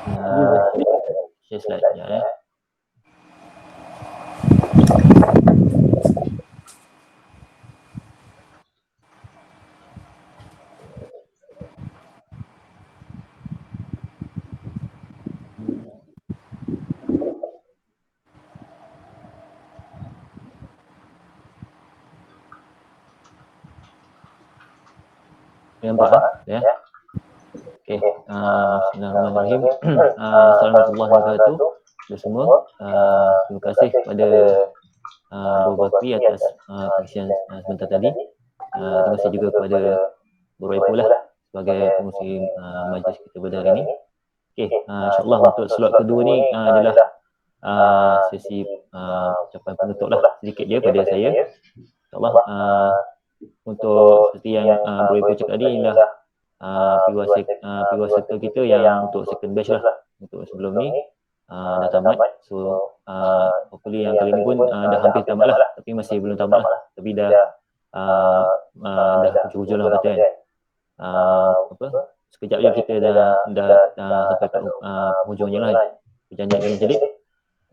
Share slide sekejap nampak ya. Okey, bismillahirrahmanirrahim. Assalamualaikum warahmatullahi wabarakatuh kepada semua. Terima kasih kepada Bro Bakri atas pengisian sebentar tadi. Terima kasih juga kepada Bro Ipoh lah sebagai pengurusi majlis kita pada hari ini. Okey, insyaAllah untuk slot kedua ni adalah sesi ucapan penutup lah sedikit dia pada saya. InsyaAllah untuk seperti yang Bro Ipoh cakap tadi ialah PWA kita yang untuk second batch lah untuk sebelum ni dah tamat. So hopefully yang kali ni pun dah hampir tamat lah, tapi masih belum tamat lah, tapi dah hujung-hujung lah kata kan. Sekejap je kita dah sampai ke hujungnya lah, perjanjian dengan Jalid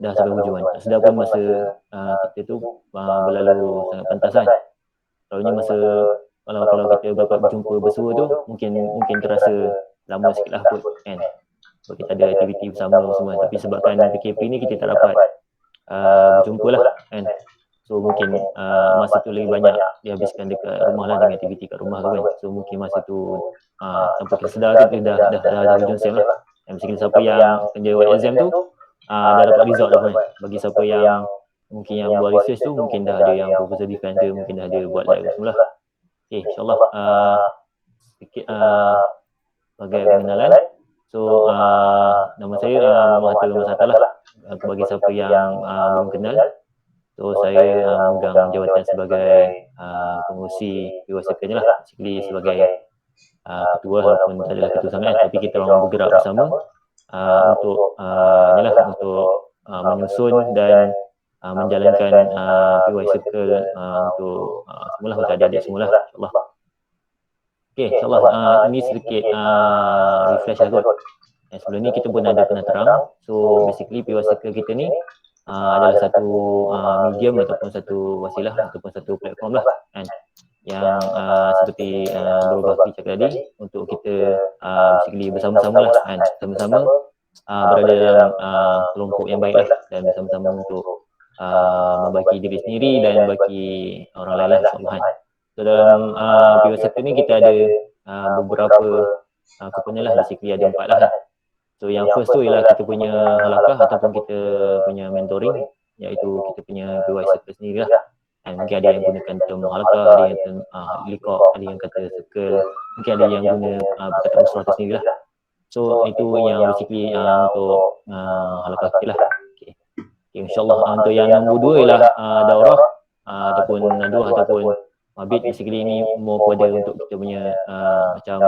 dah sampai hujungan. Tak sedar pun masa kita tu berlalu sangat pantas kan. Selalunya masa kalau kita dapat berjumpa bersua tu mungkin terasa lama sikit lah kot kan, sebab kita ada aktiviti bersama semua. Tapi sebabkan PKP ni kita tak dapat berjumpa lah kan, so mungkin masa tu lebih banyak dihabiskan dekat rumah lah dengan aktiviti kat rumah tu kan. So mungkin masa tu tanpa kita sedar kita dah hujung sem lah. Dan misalnya siapa yang kerja buat exam tu dah dapat result dah kan. Bagi siapa yang mungkin yang buat research tu mungkin dah ada yang proposal defense dia, mungkin dah ada buat lab semula. Okay, insyaAllah sedikit sebagai pengenalan. So nama saya Muhammad Hatta Masata lah. Bagi siapa yang belum kenal, so saya memegang jawatan sebagai pengurusi PWA lah, basically sebagai ketua walaupun tak adalah ketua sangat, tapi kita orang bergerak bersama untuk menyusun dan menjalankan PWA Circle untuk semula untuk adik-adik semula, insyaAllah. Okay, insyaAllah ini sedikit refresh lah kot. Sebelum ni kita pun ada pernah terang. So basically PWA Circle kita ni adalah satu medium ataupun satu wasilah ataupun satu platform lah kan, yang seperti Bro Bakri cakap tadi, untuk kita basically bersama-sama lah kan, sama-sama berada dalam kelompok yang baik lah, dan bersama-sama untuk membagi diri sendiri dan bagi orang lain lah, insyaAllah. So dalam PWA Circle ni kita ada beberapa komponen lah, basically ada 4 lah. So yang first tu ialah kita punya halakah ataupun kita punya mentoring, iaitu kita punya PWA Circle sendiri lah. And mungkin ada yang gunakan term halakah, ada yang term likok, ada yang kata circle, mungkin ada yang guna perkataan usrah tu sendiri lah. So itu yang basically untuk halakah kita lah. Okay, insyaAllah untuk yang nombor 2 ialah daurah ataupun naduh ataupun mabit. Basically ini more kepada untuk kita punya macam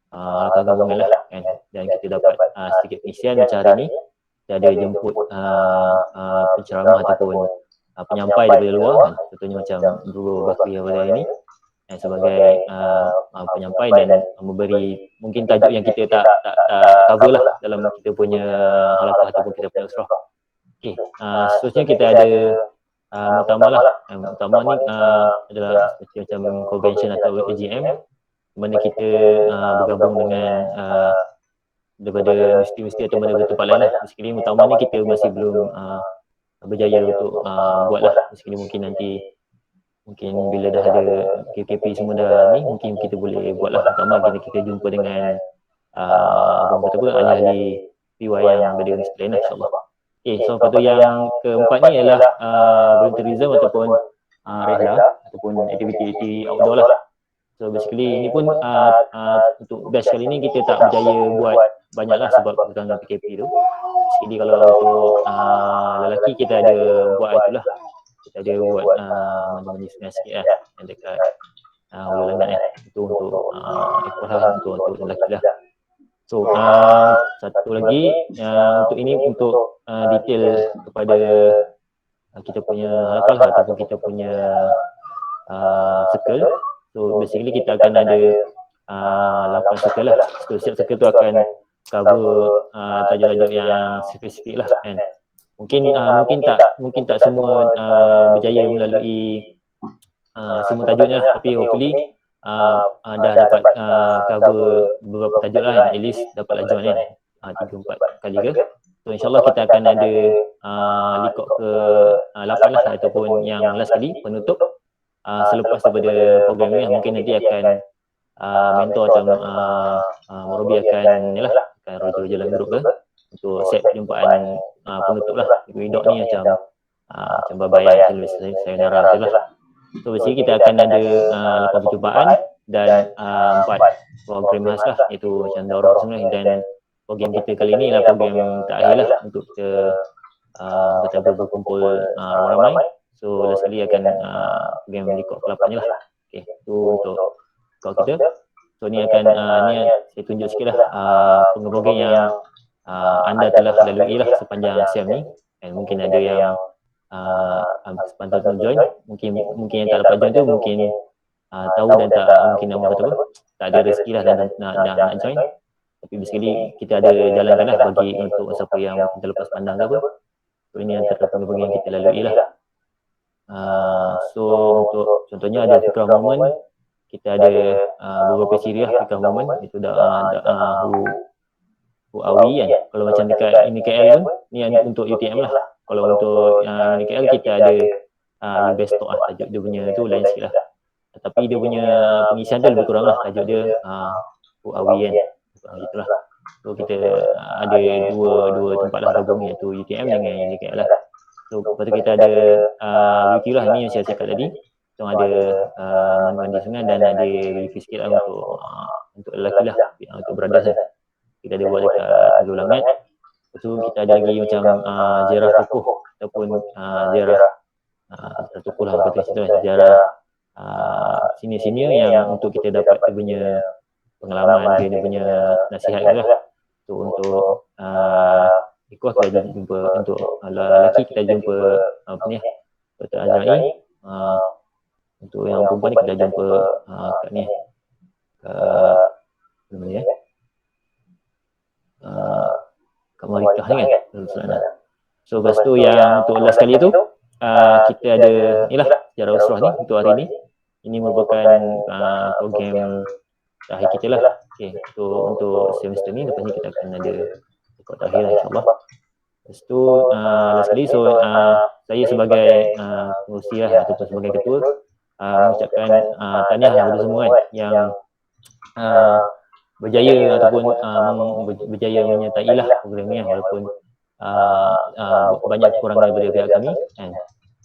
halakah gabungan lah kan, dan kita dapat sedikit pengisian macam hari ni. Kita ada jemput penceramah ataupun penyampai daripada luar kan. Contohnya macam Bro Bakri pada hari ni sebagai penyampai dan memberi mungkin tajuk yang kita tak cover lah dalam kita punya halakah ataupun kita punya usrah. Okay, seterusnya kita ada muktamar lah. Muktamar ni adalah seperti macam convention atau AGM, mana kita bergabung dengan daripada universiti atau mana tempat lain lah. Basically muktamar ni kita masih belum berjaya untuk buat lah. Basically mungkin bila dah ada KKP semua dah ni, mungkin kita boleh buat lah muktamar. Kita jumpa dengan ahli-ahli PY yang berada di universiti lain lah, insyaAllah. Okay, so lepas tu yang keempat ni ialah volunteerism ataupun rehla ataupun aktiviti outdoor lah. So basically ini pun untuk batch kali ni kita tak berjaya buat banyak lah sebab kekangan PKP tu. Jadi kalau untuk lelaki kita ada buat itulah, kita ada buat mandi-mandi sungai sikit lah yang dekat Hulu Langat itu untuk ekor lah, untuk lelaki lah. So satu lagi untuk ini untuk detail kepada kita punya halakah ataupun kita punya circle. So basically kita akan ada 8 circle lah. So setiap circle tu akan cover tajuk-tajuk yang spesifik lah kan. Mungkin tak semua berjaya melalui semua tajuknya lah, tapi hopefully dah dapat cover beberapa tajuk lah kan, at least dapat join kan 3-4 kali ke. So insyaAllah kita akan ada likok ke 8 lah, ataupun yang last kali penutup selepas daripada program ni. Mungkin nanti akan mentor atau Murabi akan roger dalam grup ke untuk set perjumpaan penutup lah. Widok ni macam babayan, sayonara macam lah. So basically kita akan ada 8 perjumpaan dan 4 program khas lah, iaitu macam daurah semua. Dan program kita kali ni adalah program terakhir lah untuk kita berkumpul ramai-ramai. So last kali akan program likok ke-8 je lah. Okay, itu untuk likok kita. So ni akan ni saya tunjuk sikit lah program yang anda telah lalui lah sepanjang SEM ni. Dan mungkin ada yang sepatutnya join, mungkin yang tak dapat join tu mungkin tahu dan tak mungkin nak kata apa, tak ada rezeki lah dan nak join. Tapi basically kita ada jalankan lah bagi untuk siapa yang terlepas pandang ke apa. So ini antara program yang kita lalui lah. So untuk contohnya ada Fikrah Moment, kita ada beberapa siri lah Fikrah Moment, itu Awi kan. Kalau macam dekat UniKL pun ni untuk UTM lah. Kalau untuk UniKL kita ada Best Talk lah, tajuk dia punya tu lain sikit lah. Tapi dia punya pengisian tu lebih kurang lah, tajuk dia Awi kan. Itulah. So kita ada dua tempat lah gabung, iaitu UTM dengan UniKL lah. So lepas tu kita ada wiki lah, ni yang saya cakap tadi. So ada mandi sungai dan ada wiki sikit lah untuk lelaki lah, untuk brothers lah. Kita ada buat dekat Alul Langat. Lepas tu kita ada lagi macam ziarah tokoh ataupun ziarah tokoh lah, kata macam tu lah, ziarah senior-senior yang untuk kita dapat dia punya pengalaman, dia punya nasihat lah. So untuk ikhwah kita jumpa, untuk lelaki kita jumpa apa ni, Dr. Azra'i. Untuk yang perempuan ni kita jumpa kat ni, apa nama dia, Kak Marikah ni kan. So lepas tu yang untuk last kali tu kita ada ni lah sejarah usrah ni untuk hari ni. Ini merupakan program terakhir kita lah. Okay, so untuk semester ni, lepas ni kita akan ada rekod terakhir lah insyaAllah. Lepas tu last kali, so saya sebagai pengurusi lah ataupun sebagai ketua mengucapkan tahniah kepada semua kan yang berjaya ataupun berjaya menyertai lah program ni, walaupun banyak kekurangan daripada pihak kami kan.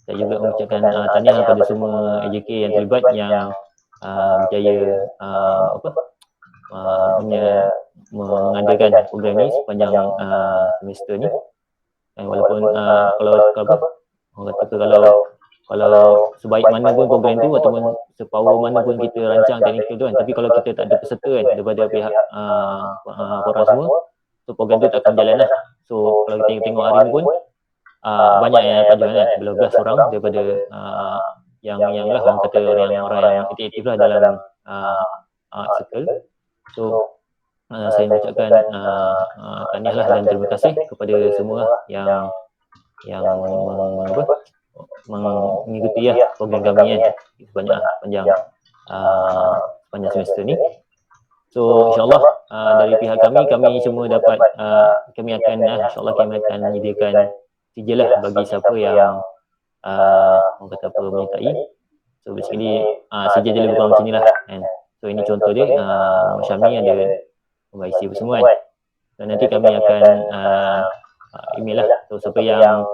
Saya juga mengucapkan tahniah kepada semua AJK yang terlibat, yang berjaya mengadakan program ni sepanjang semester ni. Dan walaupun kalau sebaik mana pun program tu ataupun sepower mana pun kita rancang teknikal tu kan, tapi kalau kita tak ada peserta kan daripada pihak korang semua, so program tu tak akan berjalan lah. So kalau kita tengok hari ni pun banyak yang dapat join kan, 12 orang daripada yang lah orang kata orang yang aktif lah dalam circle. So saya mengucapkan tahniah lah dan terima kasih kepada semua yang mengikuti program kami kan sepanjang semester ni. So insyaAllah dari pihak kami semua dapat kami akan insyaAllah kami akan menyediakan sijil lah bagi siapa yang orang kata apa menyertai. So basically sijil dia lebih kurang macam ni lah kan. So ini contoh dia, Syami ada isi apa semua kan. So nanti kami akan email lah. So siapa yang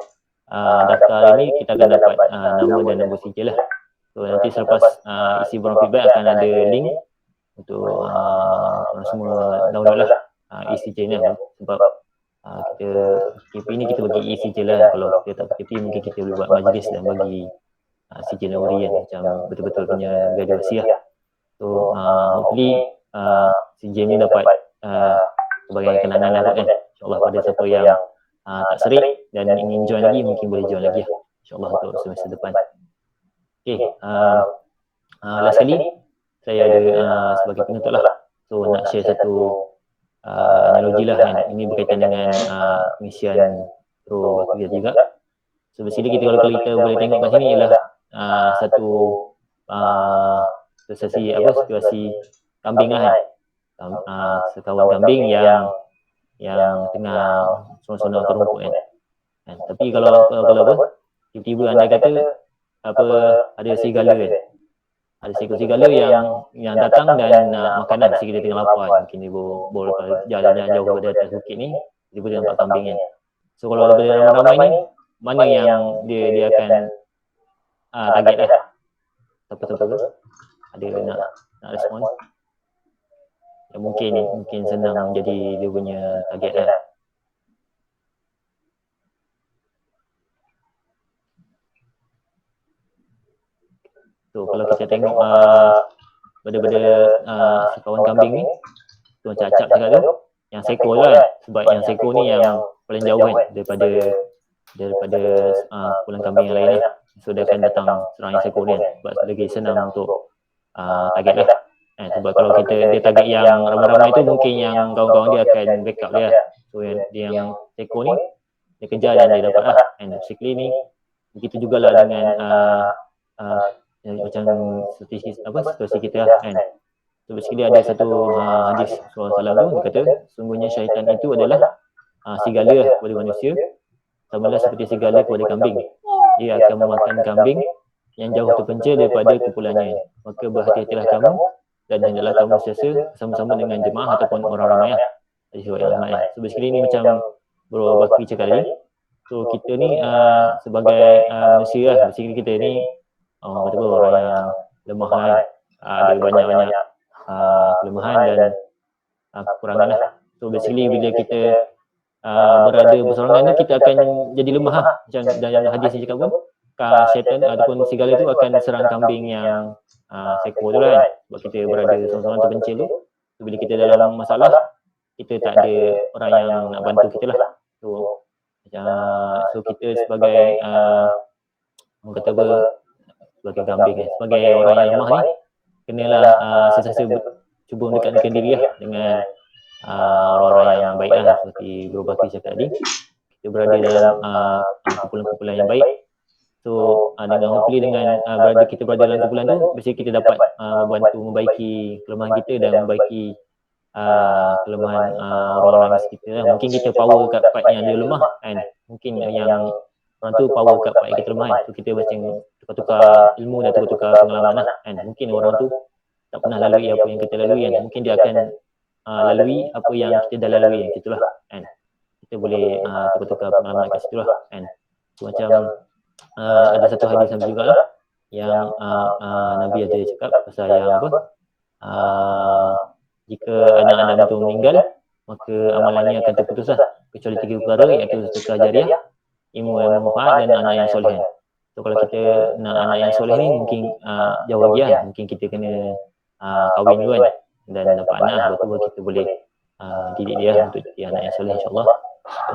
daftar ini, kita akan dapat nama dan nombor sijil lah. So nanti selepas isi borang feedback akan ada link untuk semua download lah e-sijil ni lah. Sebab kita KP ni kita bagi e-sijil lah. Kalau kita tak KP mungkin kita boleh buat majlis dan bagi sijil naluri kan, macam betul-betul punya graduasi lah. So hopefully sijil ni dapat sebagai kenangan lah kan, insyaAllah pada siapa yang tak serik dan ingin join lagi, mungkin boleh join lagi lah insyaAllah untuk semester depan. Okay, last kali saya ada sebagai penutup lah, so nak share satu analogi lah kan. Ini berkaitan dengan pengisian pro bakteria juga. So basically kalau kita boleh tengok kat sini ialah satu situasi kambing lah kan. Sekawan kambing yang tengah sonok-sonok ke rumput kan. Tapi kalau tiba-tiba anda kata ada serigala kan. Ada seekor serigala yang datang dan nak makanan mesti kita tengah lapar. Mungkin dia bawa jalan jauh pada atas bukit ni, dia boleh nampak kambing kan. So kalau daripada ramai-ramai ni, mana yang dia akan target lah. Siapa-siapa ke? Ada nak respon? Yang mungkin senang jadi dia punya target lah. So kalau kita tengok pada sekawan kambing ni, tu macam Acap cakap tu, yang seekor lah kan. Sebab yang seekor ni yang paling jauh kan daripada kumpulan kambing yang lain lah. So dia akan datang serang yang seekor ni kan. Sebab lagi senang untuk target lah. Sebab kalau dia target yang ramai-ramai tu, mungkin yang kawan-kawan dia akan backup dia lah. So yang seekor ni, dia kejar dan dia dapat lah. Basically ni, begitu jugalah dengan macam situasi kita lah kan. So basically ada satu hadis Rasulullah SAW tu, dia kata sungguhnya syaitan itu adalah serigala kepada manusia, samalah seperti serigala kepada kambing. Dia akan memakan kambing yang jauh terpencil daripada kumpulannya. Maka berhati-hatilah kamu dan hendaklah kamu sentiasa bersama-sama dengan jemaah ataupun orang ramai lah. So basically ni macam Bro Bakri cakap tadi. So kita ni sebagai manusia lah, basically kita ni orang yang lemah lah. Ada banyak-banyak kelemahan dan kekurangan lah. So basically bila kita berada bersorangan ni, kita akan jadi lemah lah. Macam dalam hadis ni cakap pun, syaitan ataupun serigala tu akan serang kambing yang seekor tu lah kan. Sebab kita berada seorang-seorang terpencil tu. So bila kita dalam masalah, kita tak ada orang yang nak bantu kita lah. So kita sebagai orang kata apa, sebagai kambing kan, sebagai orang yang lemah ni, kenalah sentiasa cuba mendekatkan diri lah dengan orang-orang yang baik lah. Seperti Bro Bakri cakap tadi, kita berada dalam kumpulan-kumpulan yang baik. So hopefully dengan kita berada dalam kumpulan tu, biasanya kita dapat membantu membaiki kelemahan kita dan membaiki kelemahan orang-orang sekitar lah. Mungkin kita power kat part yang dia lemah kan. Mungkin yang orang tu power kat part yang kita lemah kan. So kita macam tukar-tukar ilmu dan tukar-tukar pengalaman lah kan. Mungkin orang tu tak pernah lalui apa yang kita lalui kan. Mungkin dia akan lalui apa yang kita dah lalui kan. Itulah kan. Kita boleh tukar-tukar pengalaman kat situ lah kan. So macam ada satu hadis Nabi juga lah, yang Nabi ada cakap pasal yang apa, jika anak Adam itu meninggal, maka amalannya akan terputus lah, kecuali 3 perkara, iaitu sedekah jariah, ilmu yang bermanfaat dan anak yang soleh. So kalau kita nak anak yang soleh ni, mungkin jauh lagi lah, mungkin kita kena kahwin dulu kan, dan dapat anak, baru kita boleh didik dia untuk jadi anak yang soleh, insyaAllah.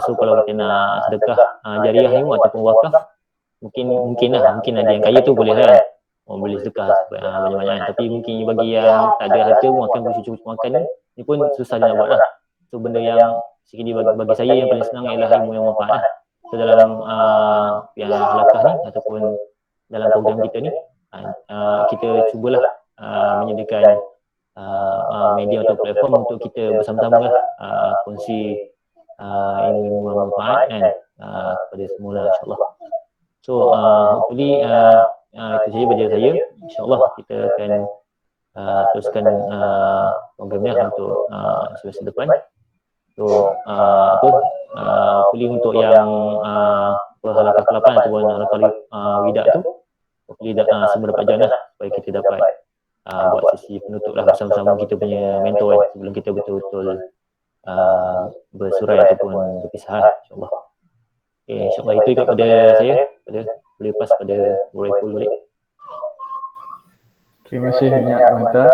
So kalau kita nak sedekah jariah ni ataupun wakaf, mungkin ada yang kaya tu boleh lah, boleh sedekah banyak-banyak. Tapi mungkin bagi yang tak ada harta, makan cucu-cucu makan ni pun susah dia nak buat lah. So benda yang sekali bagi saya yang paling senang ialah ilmu yang manfaat lah. So dalam yang halakah ni ataupun dalam program kita ni, kita cubalah menyediakan media atau platform untuk kita bersama-sama lah kongsi ilmu yang manfaat kan kepada semua lah, insyaAllah. So hopefully itu saja bagi saya. InsyaAllah kita akan teruskan programnya untuk semester depan. So hopefully untuk yang halakah ke-8 ataupun halakah widak tu, hopefully semua dapat jalan lah, supaya kita dapat buat sesi penutup lah bersama-sama kita punya mentor kan, sebelum kita betul-betul bersurai ataupun berpisah lah, insyaAllah. Okay, insyaAllah itu ikut pada saya. Boleh lepas pada Bro Epul balik. Terima kasih banyak Manta.